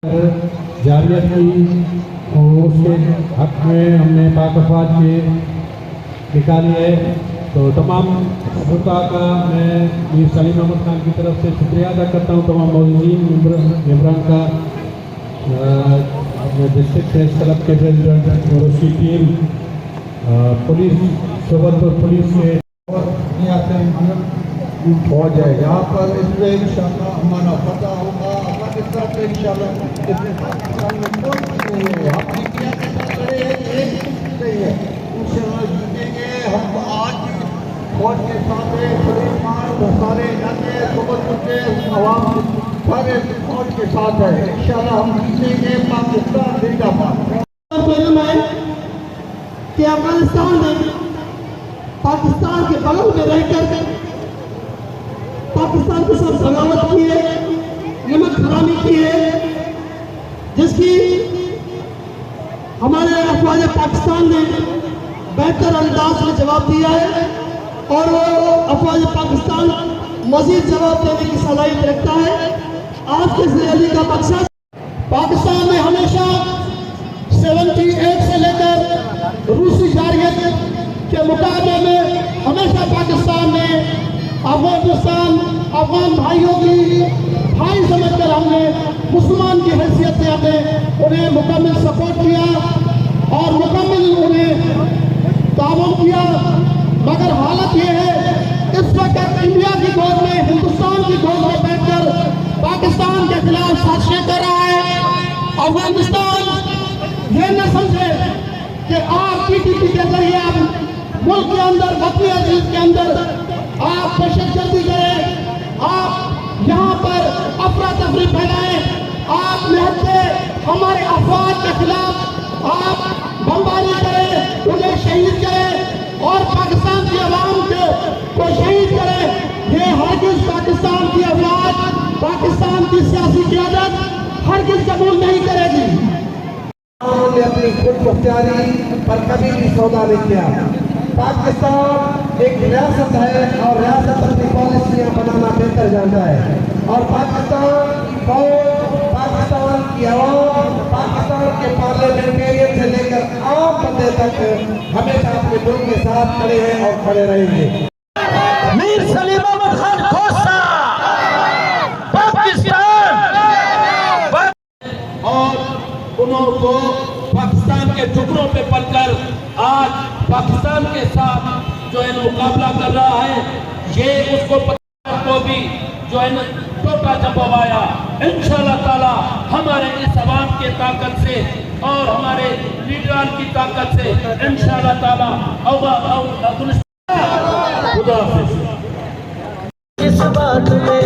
जारियत की और उसके हक में हमने पाक अफवाज के निकाली है। तो तमाम श्रोता का मैं मीर सलीम अहमद खान की तरफ से शुक्रिया अदा करता हूँ। तमाम मौजूदीन मेम्बरान का, डिस्ट्रिक्ट प्रेस क्लब के प्रेसिडेंट और उसकी टीम, पुलिस सोबतपुर पुलिस के फौज है यहाँ पर। इसमें इंशाअल्लाह हमारा पता होगा अफगानिस्तान में इंशाअल्लाह अपनी नहीं है इंशाअल्लाह जीतेंगे हम। आज फौज के साथ सारे इलाके सोबतपुर के अवाम सारे फौज के साथ है इंशाअल्लाह हम जीतेंगे। पाकिस्तान जिंदाबाद। कि अफगानिस्तान में पाकिस्तान के बगल में रहकर पाकिस्तान के साथ बगावत की है, नमक हरामी की है, जिसकी हमारे अफवाज पाकिस्तान ने बेहतर अंदाज में जवाब दिया है और वो अफवाज पाकिस्तान मजीद जवाब देने की सलाहियत रखता है। आज के इस रैली का मकसद पाकिस्तान में हमेशा 78 से लेकर रूसी जारियत के मुकाबले में हमेशा पाकिस्तान ने अफगान भाइयों की भाई समझकर हमने मुसलमान की हैसियत से हमने उन्हें मुकम्मल सपोर्ट किया और मुकम्मल उन्हें ताउन किया। मगर हालत ये है इस वक्त इंडिया की गोद में, हिंदुस्तान की गोद में बैठकर पाकिस्तान के खिलाफ साजिशें कर रहा है। अफगानिस्तान ये न समझे कि आप PTP के जरिए आप मुल्क के अंदर, वतन अजीज के अंदर आप दहशतगर्दी करें, आप यहाँ पर अफरा तफरी फैलाएं, आप निहत्ते हमारे अफवाज के खिलाफ आप बमबारी करें, उन्हें शहीद करें और पाकिस्तान की आवाम को शहीद करें। ये हरगिज़ पाकिस्तान की आवाज, पाकिस्तान की सियासी क़यादत हरगिज़ कबूल नहीं करेगी। उन्होंने अपनी खुद मुख्तियारी पर कभी भी सौदा नहीं किया। पाकिस्तान एक रियासत है और रियासत अपनी पॉलिसियाँ बनाना बेहतर जानता है और पाकिस्तान की फौज, पाकिस्तान की आवाम, पाकिस्तान के पार्लियामेंटेरियन से लेकर आम बंदे तक हमेशा अपने मुल्क के साथ खड़े हैं और खड़े रहेंगे। मीर सलीम अहमद खान खोसा पाकिस्तान और उनको पाकिस्तान के टुकड़ों पे पलकर आज पाकिस्तान के साथ जो है मुकाबला कर रहा है, ये उसको को भी जो है टोटा जवाब आया। इंशाअल्लाह ताला हमारे इस अवाम के ताकत से और हमारे लीडरान की ताकत से इंशाअल्लाह ताला खुदा हाफिज़। इस बात में